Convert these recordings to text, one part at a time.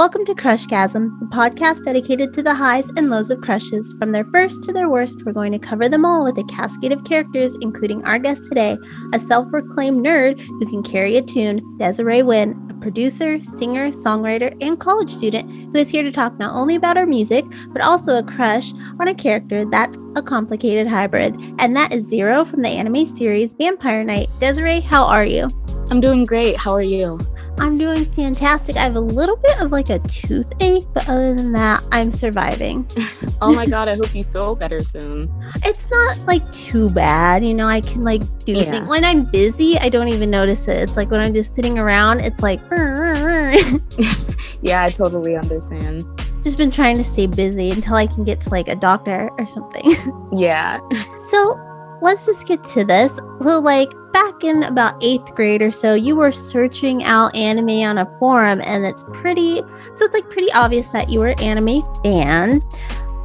Welcome to Crushgasm, the podcast dedicated to the highs and lows of crushes. From their first to their worst, we're going to cover them all with a cascade of characters, including our guest today, a self-proclaimed nerd who can carry a tune, Desarae Wyn, a producer, singer, songwriter, and college student who is here to talk not only about our music, but also a crush on a character that's a complicated hybrid. And that is Zero from the anime series Vampire Knight. Desarae, how are you? I'm doing great. How are you? I'm doing fantastic. I have a little bit of like a toothache, but other than that, I'm surviving. Oh my God, I hope you feel better soon. It's not like too bad. You know, I can like do things. When I'm busy, I don't even notice it. It's like when I'm just sitting around, it's like, Yeah, I totally understand. Just been trying to stay busy until I can get to like a doctor or something. Yeah. So let's just get to this. So like back in about 8th grade or so, you were searching out anime on a forum, and it's pretty obvious that you were an anime fan.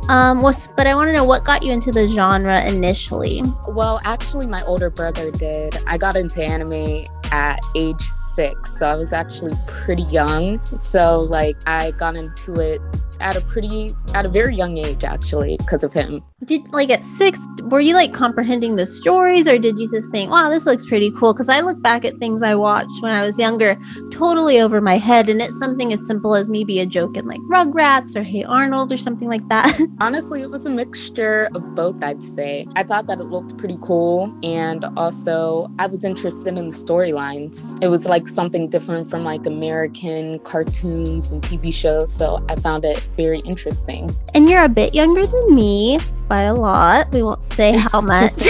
But I want to know what got you into the genre initially. Well, actually, my older brother did. I got into anime at age 6, so I was actually pretty young. So like I got into it at a very young age, actually, because of him. Did like at 6, were you like comprehending the stories, or did you just think, wow, this looks pretty cool? Because I look back at things I watched when I was younger totally over my head, and it's something as simple as maybe a joke in like Rugrats or Hey Arnold or something like that. Honestly, it was a mixture of both, I'd say. I thought that it looked pretty cool, and also I was interested in the storylines. It was like something different from like American cartoons and TV shows, so I found it very interesting. And you're a bit younger than me by a lot. We won't say how much.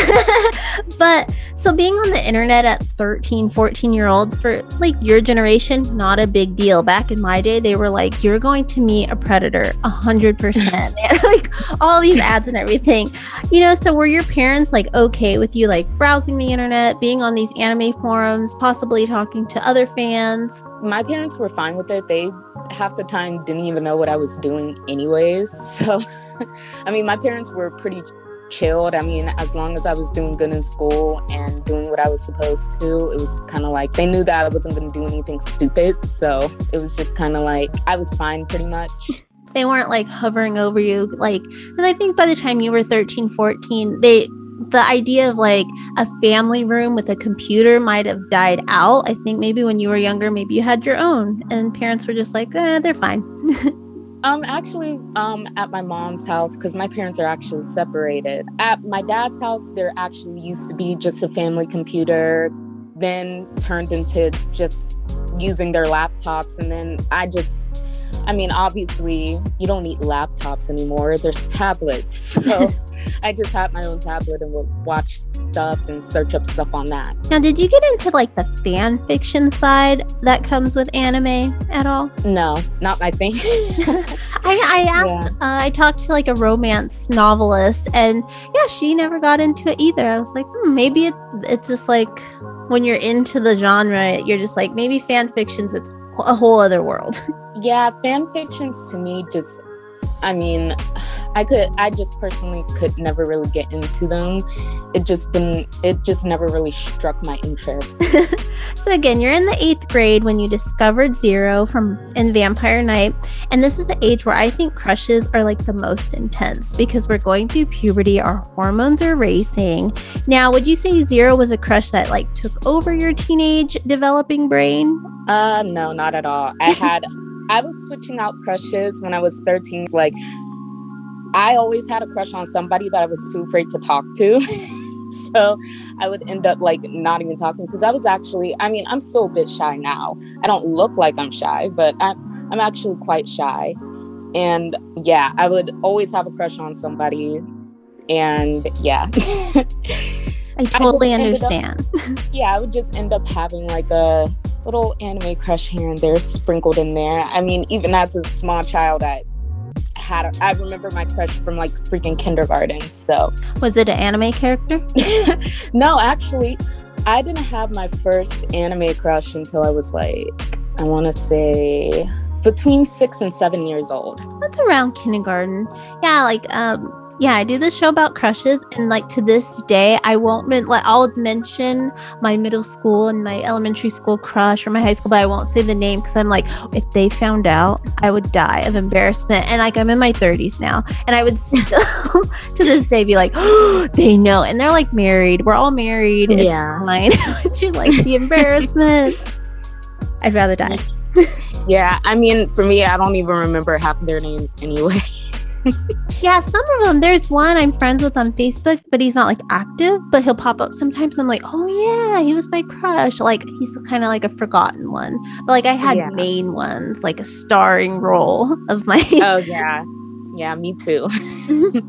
But so being on the internet at 13, 14-year-old for like your generation, not a big deal. Back in my day, they were like, you're going to meet a predator 100%. Like all these ads and everything. You know, so were your parents like okay with you like browsing the internet, being on these anime forums, possibly talking to other fans? My parents were fine with it. They half the time didn't even know what I was doing anyways. So, I mean, my parents were pretty chilled. I mean, as long as I was doing good in school and doing what I was supposed to, it was kind of like they knew that I wasn't going to do anything stupid. So it was just kind of like I was fine pretty much. They weren't like hovering over you. Like, and I think by the time you were 13, 14, the idea of like a family room with a computer might have died out. I think maybe when you were younger, maybe you had your own, and parents were just like, they're fine. Actually, at my mom's house, because my parents are actually separated. At my dad's house, there actually used to be just a family computer, then turned into just using their laptops. And then obviously, you don't need laptops anymore. There's tablets. So I just had my own tablet and would watch stuff and search up stuff on that. Now, did you get into like the fan fiction side that comes with anime at all? No, not my thing. I asked, I talked to like a romance novelist, and yeah, she never got into it either. I was like, maybe it's just like when you're into the genre, you're just like, maybe fan fiction's it's a whole other world. Yeah, fan fictions to me I just personally could never really get into them. It just never really struck my interest. So again, you're in the 8th grade when you discovered Zero in Vampire Knight. And this is the age where I think crushes are like the most intense because we're going through puberty, our hormones are racing. Now, would you say Zero was a crush that like took over your teenage developing brain? No, not at all. I was switching out crushes when I was 13. Like, I always had a crush on somebody that I was too afraid to talk to. So I would end up like not even talking, because I was actually, I'm still a bit shy now. I don't look like I'm shy, but I'm actually quite shy. And yeah, I would always have a crush on somebody. And yeah. I totally understand. I would just end up having like a little anime crush here and there sprinkled in there. I mean, even as a small child, I remember my crush from like freaking kindergarten. So was it an anime character? No, actually, I didn't have my first anime crush until I was like, I want to say between 6 and 7 years old. That's around kindergarten. Yeah, like Yeah, I do this show about crushes, and like to this day, I won't I'll mention my middle school and my elementary school crush or my high school, but I won't say the name because I'm like, if they found out, I would die of embarrassment. And like I'm in my 30s now, and I would still to this day be like, oh, they know, and they're like married. We're all married. It's fine. Would you like the embarrassment? I'd rather die. Yeah, I mean, for me, I don't even remember half of their names anyway. Yeah, some of them. There's one I'm friends with on Facebook, but he's not like active, but he'll pop up sometimes. I'm like, oh yeah, he was my crush. Like he's kind of like a forgotten one. But like I had main ones, like a starring role of my. Oh yeah. Yeah, me too.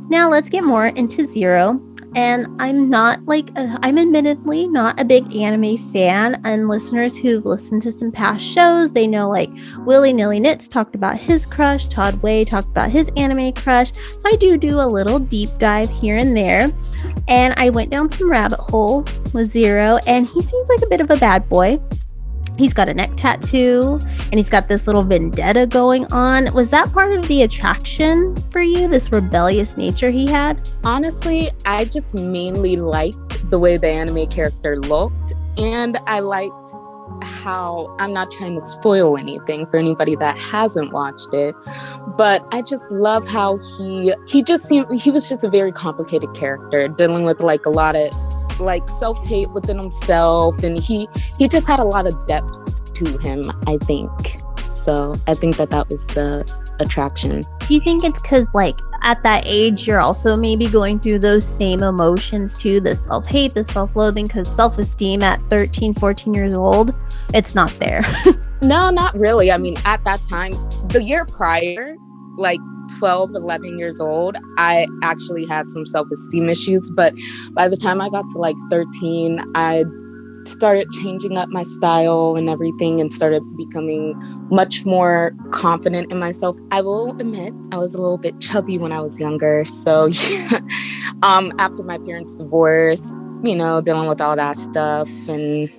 Now let's get more into Zero. And I'm not like, I'm admittedly not a big anime fan. And listeners who've listened to some past shows, they know like Willy Nilly Knits talked about his crush, Todd Way talked about his anime crush. So I do a little deep dive here and there. And I went down some rabbit holes with Zero, and he seems like a bit of a bad boy. He's got a neck tattoo and he's got this little vendetta going on. Was that part of the attraction for you, this rebellious nature he had? Honestly, I just mainly liked the way the anime character looked, and I liked how, I'm not trying to spoil anything for anybody that hasn't watched it, but I just love how he was just a very complicated character, dealing with like a lot of like self-hate within himself, and he just had a lot of depth to him, I think. So I think that was the attraction. Do you think it's because like at that age you're also maybe going through those same emotions too, the self-hate, the self-loathing, because self-esteem at 13 14 years old, it's not there? No, not really. I mean, at that time, the year prior, like 12, 11 years old, I actually had some self-esteem issues. But by the time I got to like 13, I started changing up my style and everything and started becoming much more confident in myself. I will admit I was a little bit chubby when I was younger. So yeah. After my parents' divorce, dealing with all that stuff, and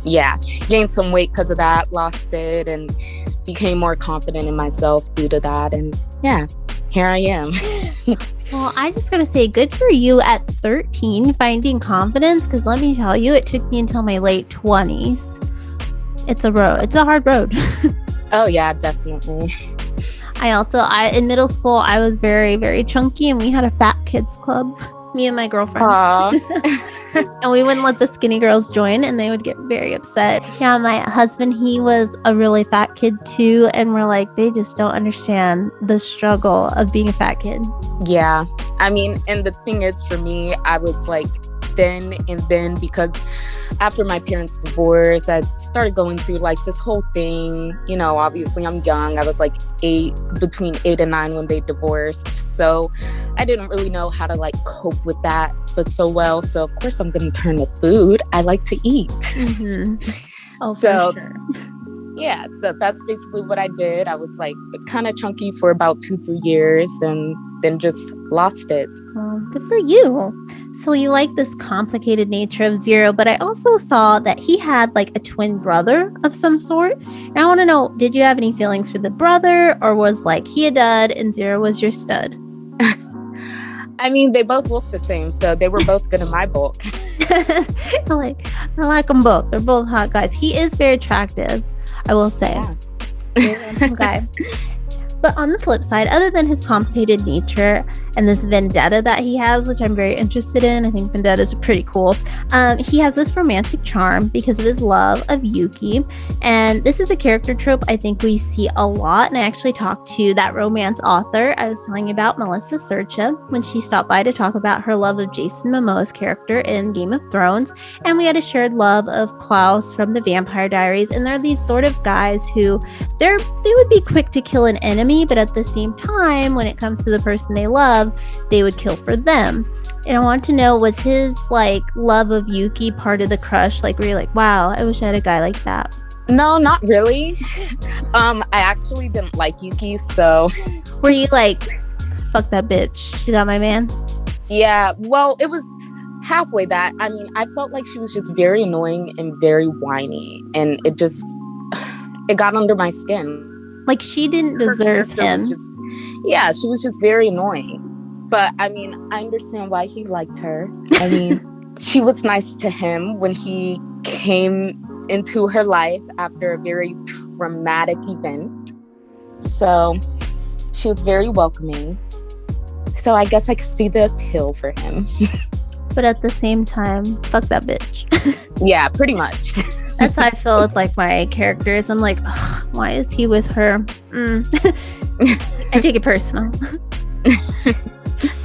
yeah, gained some weight because of that, lost it, and became more confident in myself due to that. And yeah, here I am. Well, I just gotta say, good for you at 13 finding confidence, because let me tell you, it took me until my late 20s. It's a road. It's a hard road. Oh yeah, definitely. I in middle school, I was very, very chunky, and we had a fat kids club, me and my girlfriend. And we wouldn't let the skinny girls join, and they would get very upset. Yeah, my husband, he was a really fat kid too, and we're like, they just don't understand the struggle of being a fat kid. Yeah, I mean, and the thing is, for me, I was like thin, and then because after my parents' divorce, I started going through like this whole thing. Obviously I'm young. I was like between 8 and 9 when they divorced. So I didn't really know how to like cope with that, but so well. So of course I'm going to turn to food. I like to eat. Mm-hmm. Oh, so, for sure. Yeah, so that's basically what I did. I was like kind of chunky for about 2-3 years, and then just lost it. Well, good for you. So you like this complicated nature of Zero, but I also saw that he had like a twin brother of some sort. And I want to know, did you have any feelings for the brother, or was like he a dud and Zero was your stud? I mean, they both look the same, so they were both good in my book. I like them both. They're both hot guys. He is very attractive, I will say. Yeah. Very handsome guy. But on the flip side, other than his complicated nature and this vendetta that he has, which I'm very interested in, I think vendettas are pretty cool. He has this romantic charm because of his love of Yuki. And this is a character trope I think we see a lot. And I actually talked to that romance author I was telling you about, Melissa Sercha, when she stopped by to talk about her love of Jason Momoa's character in Game of Thrones. And we had a shared love of Klaus from the Vampire Diaries. And they're these sort of guys who they would be quick to kill an enemy, but at the same time, when it comes to the person they love, they would kill for them. And I want to know, was his like love of Yuki part of the crush? Like, were you like, wow, I wish I had a guy like that? No, not really. I actually didn't like Yuki, so were you like, fuck that bitch, she got my man? Yeah, well, it was halfway that. I mean, I felt like she was just very annoying and very whiny, and it got under my skin. Like, she didn't deserve him. She was just very annoying. But I mean, I understand why he liked her. I mean, she was nice to him when he came into her life after a very traumatic event. So she was very welcoming. So I guess I could see the appeal for him. But at the same time, fuck that bitch. Yeah, pretty much. That's how I feel with like my characters. I'm like, why is he with her? I take it personal.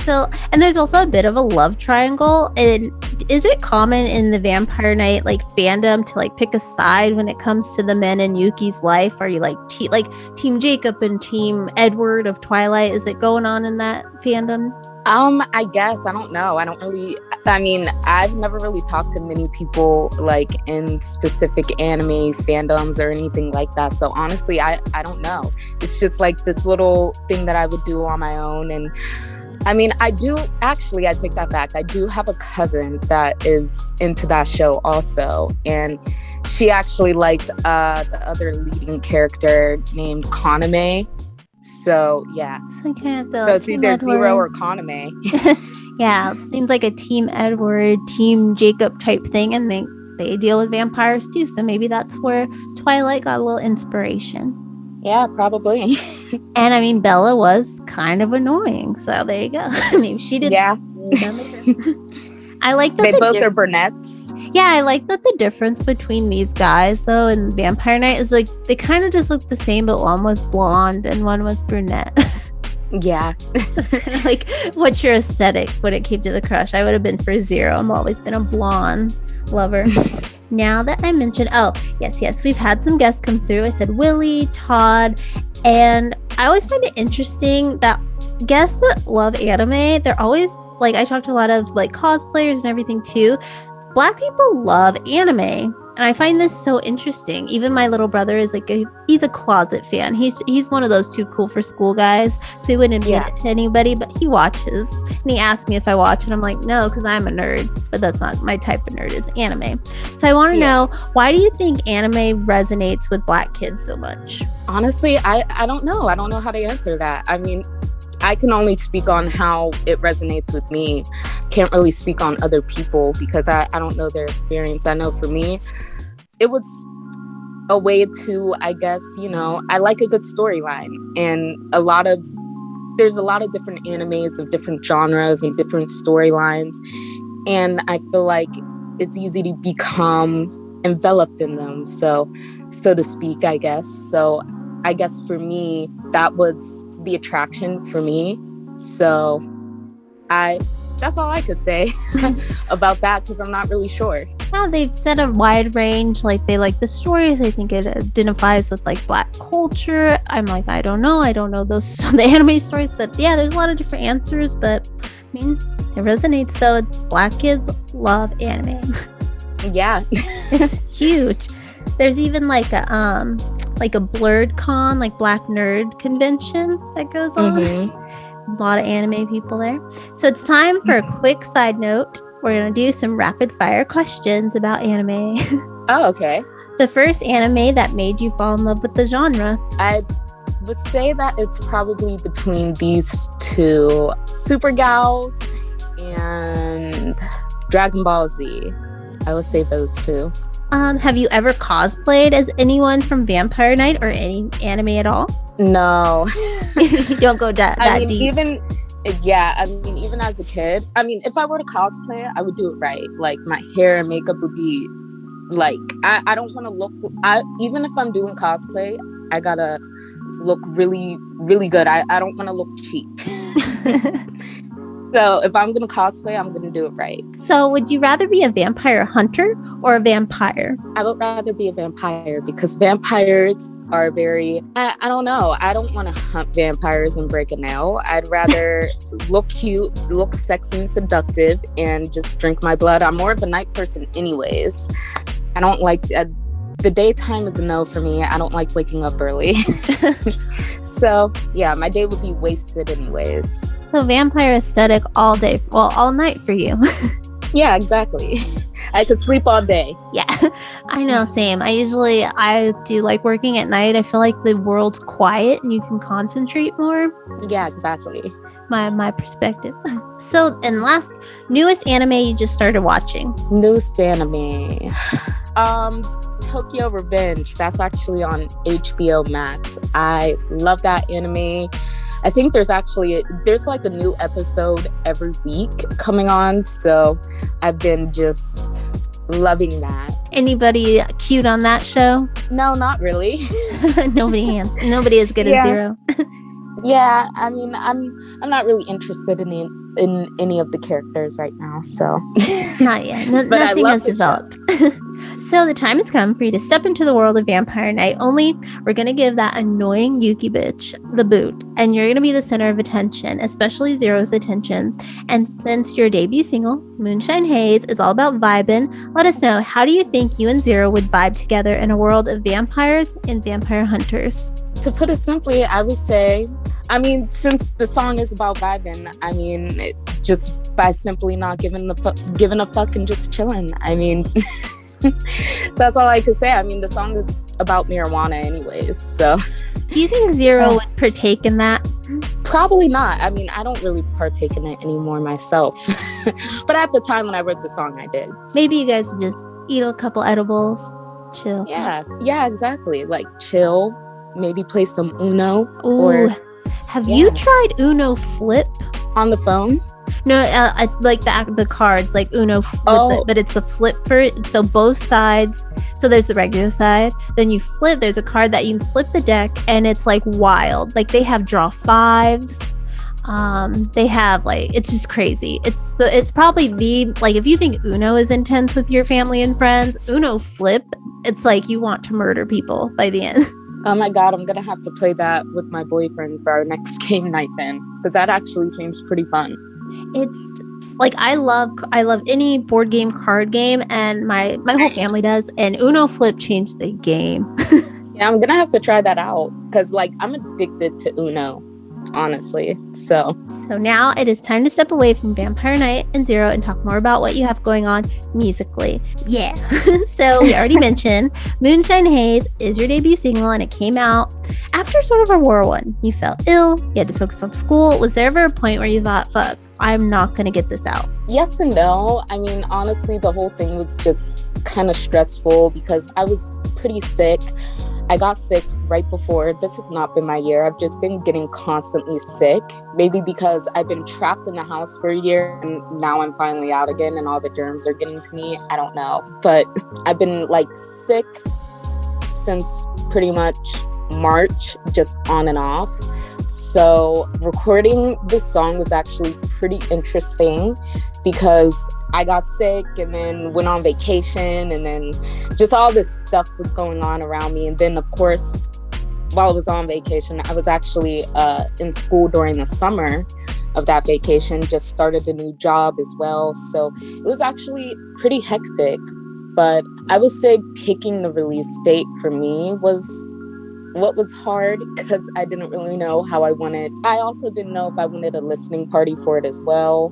So, and there's also a bit of a love triangle. And is it common in the Vampire Knight like fandom to like pick a side when it comes to the men in Yuki's life? Are you like Team Jacob and Team Edward of Twilight? Is it going on in that fandom? I guess. I don't know. I've never really talked to many people like in specific anime fandoms or anything like that. So honestly, I don't know. It's just like this little thing that I would do on my own. And I mean, I take that back. I do have a cousin that is into that show also. And she actually liked the other leading character named Kaname. So yeah. So it's either Edward. Zero or Kaname. Yeah, seems like a Team Edward, Team Jacob type thing, and they deal with vampires too. So maybe that's where Twilight got a little inspiration. Yeah, probably. And I mean, Bella was kind of annoying, so there you go. Maybe she did. Yeah. I like that they both are brunettes. Yeah, I like that the difference between these guys though and Vampire Knight is like they kind of just look the same, but one was blonde and one was brunette. Yeah. It's kind of like, what's your aesthetic when it came to the crush? I would have been for Zero. I've always been a blonde lover. Now that I mentioned, yes, we've had some guests come through. I said Willie, Todd, and I always find it interesting that guests that love anime, they're always like, I talk to a lot of like cosplayers and everything too. Black people love anime. And I find this so interesting. Even my little brother is like, he's a closet fan. He's one of those too cool for school guys. So he wouldn't admit it to anybody, but he watches. And he asked me if I watch, and I'm like, no, because I'm a nerd. But that's not my type of nerd, is anime. So I want to know, why do you think anime resonates with Black kids so much? Honestly, I don't know. I don't know how to answer that. I mean, I can only speak on how it resonates with me. Can't really speak on other people because I don't know their experience. I know for me, it was a way to, I guess, I like a good storyline. And there's a lot of different animes of different genres and different storylines. And I feel like it's easy to become enveloped in them, so to speak, I guess. So I guess for me, that was the attraction for me. So that's all I could say about that, because I'm not really sure. Yeah, they've set a wide range. Like, they like the stories. I think it identifies with like Black culture. I'm like, I don't know those the anime stories, but yeah, there's a lot of different answers. But I mean, it resonates though. Black kids love anime. Yeah, it's huge. There's even like a blurred con, like Black nerd convention that goes on. Mm-hmm. A lot of anime people there. So it's time for a quick side note. We're going to do some rapid fire questions about anime. Oh, okay. The first anime that made you fall in love with the genre? I would say that it's probably between these two, Super Gals and Dragon Ball Z. I would say those two. Have you ever cosplayed as anyone from Vampire Knight or any anime at all? No. You don't go that deep. Even as a kid, if I were to cosplay, I would do it right. Like, my hair and makeup would be like, I don't want to look, even if I'm doing cosplay, I gotta look really, really good. I don't want to look cheap. So if I'm going to cosplay, I'm going to do it right. So would you rather be a vampire hunter or a vampire? I would rather be a vampire because vampires are very, I don't know. I don't want to hunt vampires and break a nail. I'd rather look cute, look sexy and seductive, and just drink my blood. I'm more of a night person anyways. I don't like, the daytime is a no for me. I don't like waking up early. So yeah, my day would be wasted anyways. So vampire aesthetic all day, well, all night for you. Yeah, exactly. I could sleep all day. Yeah, I know, same. I do like working at night. I feel like the world's quiet and you can concentrate more. Yeah, exactly. my perspective. So, and last, newest anime you just started watching? Newest anime. Tokyo Revenge. That's actually on HBO Max. I love that anime. I think there's like a new episode every week coming on, so I've been just loving that. Anybody cute on that show? No, not really. Nobody as good as Zero. Yeah, I mean, I'm not really interested in any of the characters right now, so not yet. Nothing has developed. So the time has come for you to step into the world of Vampire Night. Only we're going to give that annoying Yuki bitch the boot. And you're going to be the center of attention, especially Zero's attention. And since your debut single, Moonshine Haze, is all about vibing, let us know, how do you think you and Zero would vibe together in a world of vampires and vampire hunters? To put it simply, I would say, since the song is about vibing, just by simply not giving a fuck and just chilling. That's all I could say. The song is about marijuana anyways, so. Do you think Zero would partake in that? Probably not. I don't really partake in it anymore myself. But at the time when I wrote the song, I did. Maybe you guys would just eat a couple edibles, chill. Yeah, exactly. Like chill, maybe play some Uno. Ooh. Have you tried Uno Flip? On the phone? No, like the cards, like Uno Flip it, but it's a flip for it. So both sides. So there's the regular side. Then you flip. There's a card that you can flip the deck, and it's like wild. Like they have draw fives. They have it's just crazy. It's probably if you think Uno is intense with your family and friends, Uno Flip, it's like you want to murder people by the end. Oh my God, I'm gonna have to play that with my boyfriend for our next game night then, because that actually seems pretty fun. It's like I love any board game, card game, and my whole family does, and Uno Flip changed the game. Yeah, I'm gonna have to try that out because I'm addicted to Uno, honestly. So now it is time to step away from Vampire Night and Zero and talk more about what you have going on musically. Yeah. So we already mentioned Moonshine Haze is your debut single, and it came out after sort of a whirlwind. You felt ill, you had to focus on school. Was there ever a point where you thought, fuck, I'm not going to get this out? Yes and no. Honestly, the whole thing was just kind of stressful because I was pretty sick. I got sick right before. This has not been my year. I've just been getting constantly sick. Maybe because I've been trapped in the house for a year and now I'm finally out again and all the germs are getting to me. I don't know. But I've been sick since pretty much March, just on and off. So recording this song was actually pretty interesting because I got sick and then went on vacation, and then just all this stuff was going on around me. And then, of course, while I was on vacation, I was actually in school during the summer of that vacation, just started a new job as well. So it was actually pretty hectic. But I would say picking the release date for me was what was hard because I didn't really know how I wanted. I also didn't know if I wanted a listening party for it as well.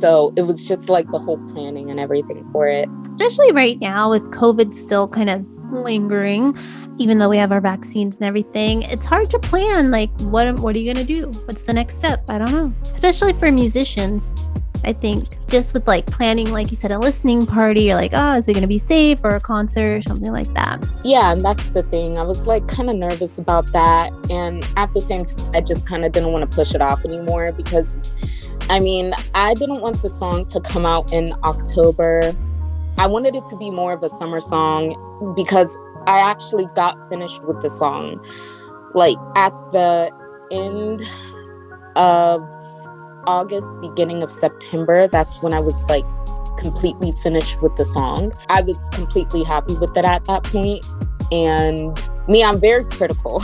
So it was just the whole planning and everything for it. Especially right now with COVID still kind of lingering, even though we have our vaccines and everything, it's hard to plan. What are you going to do? What's the next step? I don't know. Especially for musicians, I think. Just with planning, like you said, a listening party, you're is it going to be safe, or a concert or something like that? Yeah, and that's the thing. I was kind of nervous about that. And at the same time, I just kind of didn't want to push it off anymore because I didn't want the song to come out in October. I wanted it to be more of a summer song because I actually got finished with the song. At the end of August, beginning of September, that's when I was completely finished with the song. I was completely happy with it at that point. And me, I'm very critical.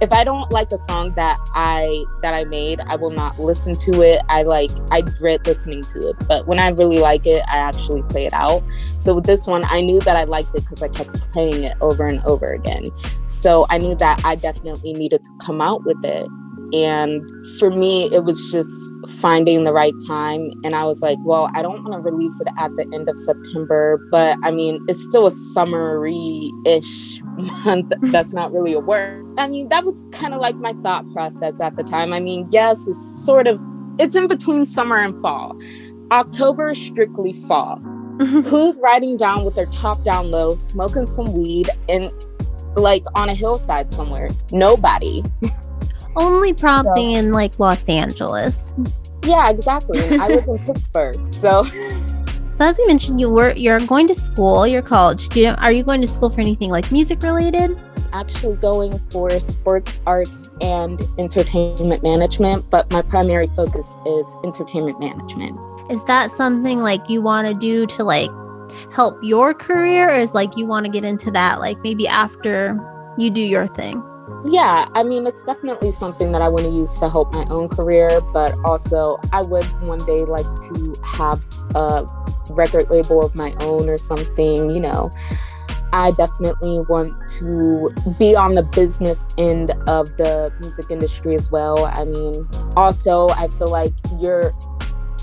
If I don't like a song that I made, I will not listen to it. I dread listening to it. But when I really like it, I actually play it out. So with this one, I knew that I liked it because I kept playing it over and over again. So I knew that I definitely needed to come out with it. And for me, it was just finding the right time. And I was like, well, I don't want to release it at the end of September, but I mean, it's still a summery-ish month. That's not really a word. I mean, that was kind of like my thought process at the time. I mean, yes, it's in between summer and fall. October is strictly fall. Who's riding down with their top down low, smoking some weed and like on a hillside somewhere? Nobody. Only probably in like Los Angeles. Yeah, exactly. I live in Pittsburgh, so. So as you mentioned, you're going to school, you're a college student. Are you going to school for anything like music related? Actually going for sports, arts, and entertainment management, but my primary focus is entertainment management. Is that something like you want to do to like help your career, or is like you want to get into that like maybe after you do your thing? Yeah, I mean, it's definitely something that I want to use to help my own career, but also I would one day like to have a record label of my own or something, you know. I definitely want to be on the business end of the music industry as well. I mean, also, I feel like you're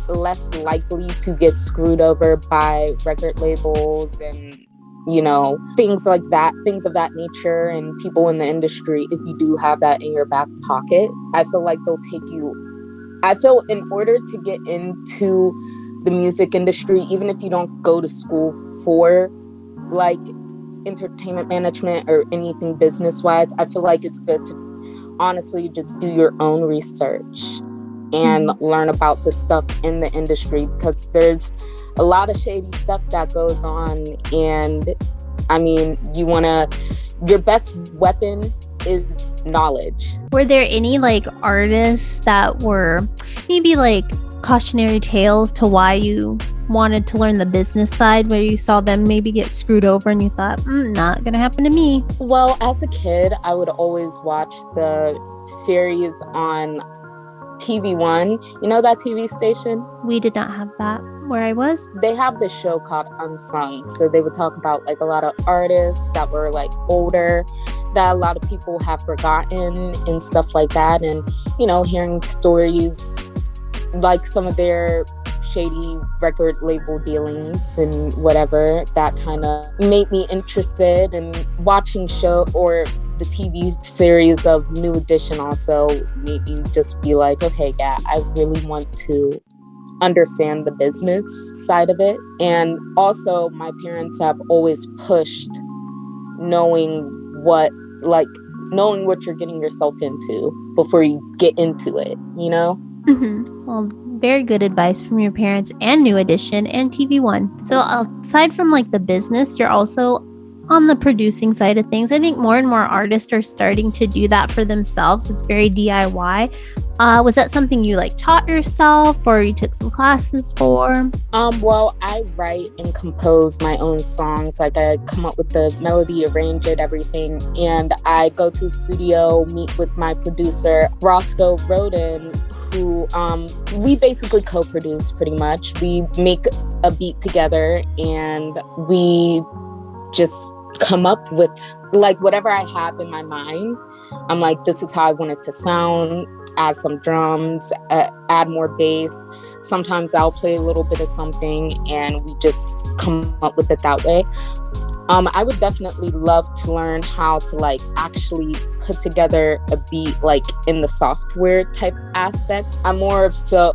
less likely to get screwed over by record labels and, you know, things like that, things of that nature, and people in the industry, if you do have that in your back pocket. I feel like they'll take you. I feel in order to get into the music industry, even if you don't go to school for like entertainment management or anything business wise, I feel like it's good to honestly just do your own research and learn about the stuff in the industry, because there's a lot of shady stuff that goes on. And I mean, your best weapon is knowledge. Were there any like artists that were maybe like cautionary tales to why you wanted to learn the business side, where you saw them maybe get screwed over and you thought, not gonna happen to me? Well, as a kid, I would always watch the series on TV1. You know that TV station? We did not have that where I was. They have this show called Unsung. So they would talk about like a lot of artists that were like older, that a lot of people have forgotten and stuff like that. And, you know, hearing stories like some of their shady record label dealings and whatever, that kind of made me interested in watching show, or the TV series of New Edition also made me just be like, okay, yeah, I really want to understand the business side of it. And also my parents have always pushed knowing what you're getting yourself into before you get into it, you know? Well, very good advice from your parents and New Edition and TV1. So aside from like the business, you're also on the producing side of things. I think more and more artists are starting to do that for themselves. It's very DIY. Was that something you like taught yourself, or you took some classes for? Well, I write and compose my own songs. Like I come up with the melody, arrange it, everything. And I go to the studio, meet with my producer, Roscoe Roden, who we basically co-produce pretty much. We make a beat together and we just come up with like whatever I have in my mind. I'm like, this is how I want it to sound. Add some drums, add more bass. Sometimes I'll play a little bit of something and we just come up with it that way. I would definitely love to learn how to like actually put together a beat like in the software type aspect. I'm more so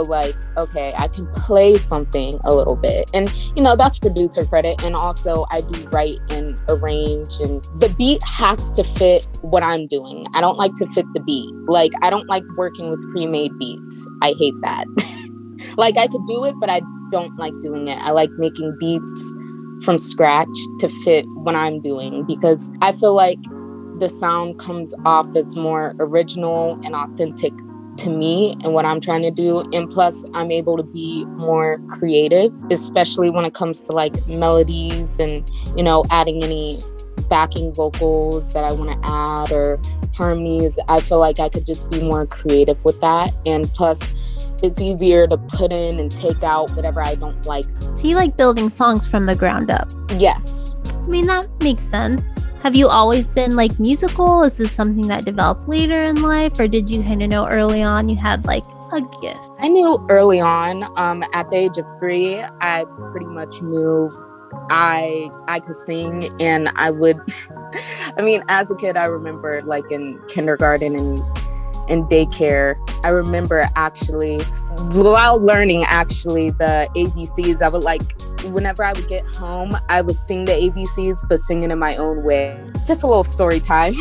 like, okay, I can play something a little bit. And you know, that's producer credit. And also I do write and arrange, and the beat has to fit what I'm doing. I don't like to fit the beat. Like I don't like working with pre-made beats. I hate that. Like I could do it, but I don't like doing it. I like making beats from scratch to fit what I'm doing, because I feel like the sound comes off as more original and authentic to me and what I'm trying to do. And plus I'm able to be more creative, especially when it comes to like melodies and, you know, adding any backing vocals that I want to add or harmonies. I feel like I could just be more creative with that. And plus it's easier to put in and take out whatever I don't like. So you like building songs from the ground up? Yes. I mean, that makes sense. Have you always been like musical? Is this something that developed later in life, or did you kind of know early on you had like a gift? I knew early on, at the age of 3, I pretty much knew I could sing, and I would, I mean, as a kid, I remember like in kindergarten and in daycare, I remember actually, while learning actually the ABCs, I would like, whenever I would get home, I would sing the ABCs, but sing it in my own way. Just a little story time.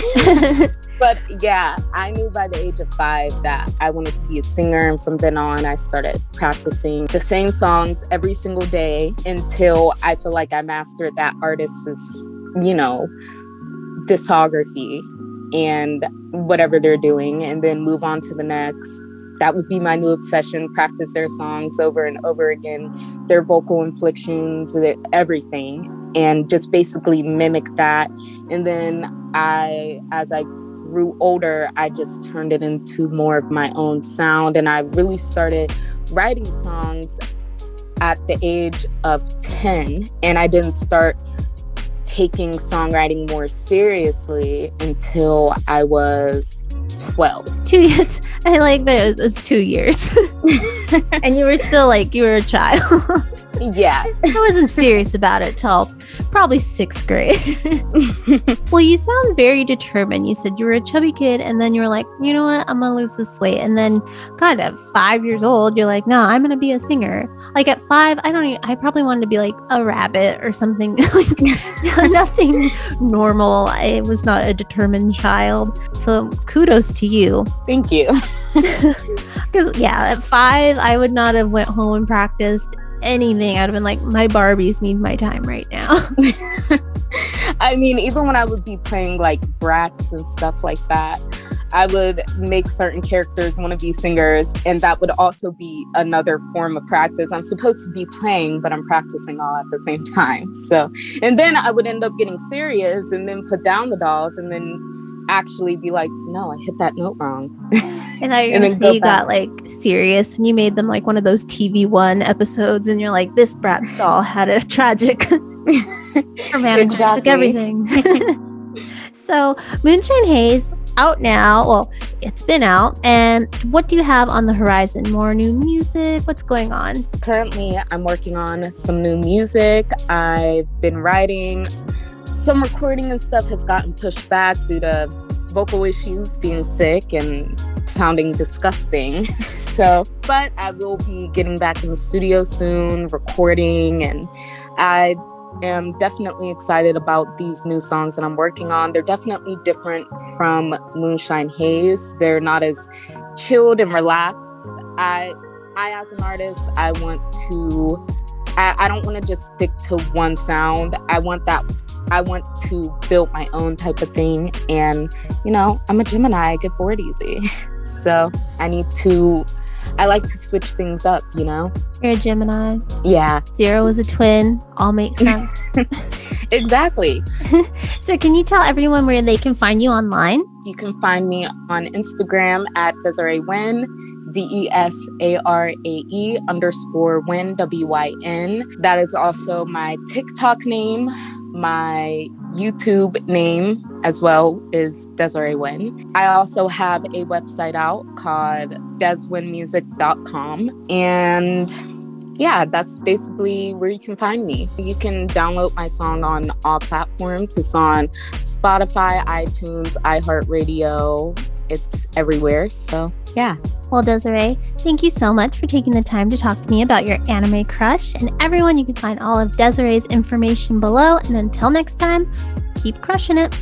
But yeah, I knew by the age of 5 that I wanted to be a singer. And from then on, I started practicing the same songs every single day until I feel like I mastered that artist's, discography and whatever they're doing, and then move on to the next. That would be my new obsession, practice their songs over and over again, their vocal inflections, everything, and just basically mimic that. And then as I grew older, I just turned it into more of my own sound, and I really started writing songs at the age of 10, and I didn't start taking songwriting more seriously until I was 12. 2 years. I like that it was 2 years. And you were still like, you were a child. Yeah. I wasn't serious about it till probably 6th grade. Well, you sound very determined. You said you were a chubby kid, and then you were like, you know what, I'm gonna lose this weight. And then kind of 5 years old, you're like, no, I'm gonna be a singer. Like at 5, I probably wanted to be like a rabbit or something. Like nothing normal. I was not a determined child. So kudos to you. Thank you. Because yeah, at 5, I would not have went home and practiced anything. I'd have been like, my Barbies need my time right now. I mean, even when I would be playing like Bratz and stuff like that, I would make certain characters want to be singers, and that would also be another form of practice. I'm supposed to be playing, but I'm practicing all at the same time. So, and then I would end up getting serious and then put down the dolls and then actually be like, no, I hit that note wrong. And I you got like serious, and you made them like one of those TV1 episodes, and you're like, this Bratz doll had a tragic her manager took everything. So Moonshine Haze, out now. Well, it's been out. And what do you have on the horizon? More new music? What's going on? Currently, I'm working on some new music. I've been writing. Some recording and stuff has gotten pushed back due to vocal issues, being sick and sounding disgusting. But I will be getting back in the studio soon, recording, and I am definitely excited about these new songs that I'm working on. They're definitely different from Moonshine Haze. They're not as chilled and relaxed. I as an artist, I don't want to just stick to one sound. I want to build my own type of thing. And, I'm a Gemini, I get bored easy. So I like to switch things up, You're a Gemini. Yeah. Zero is a twin. All makes sense. Exactly. So can you tell everyone where they can find you online? You can find me on Instagram at Desarae Wyn, DESARAE_Wyn, WYN. That is also my TikTok name. My YouTube name as well is Desarae Wyn. I also have a website out called deswynmusic.com. And yeah, that's basically where you can find me. You can download my song on all platforms. It's on Spotify, iTunes, iHeartRadio. It's everywhere. So yeah. Well, Desarae, thank you so much for taking the time to talk to me about your anime crush. And everyone, you can find all of Desarae's information below. And until next time, keep crushing it.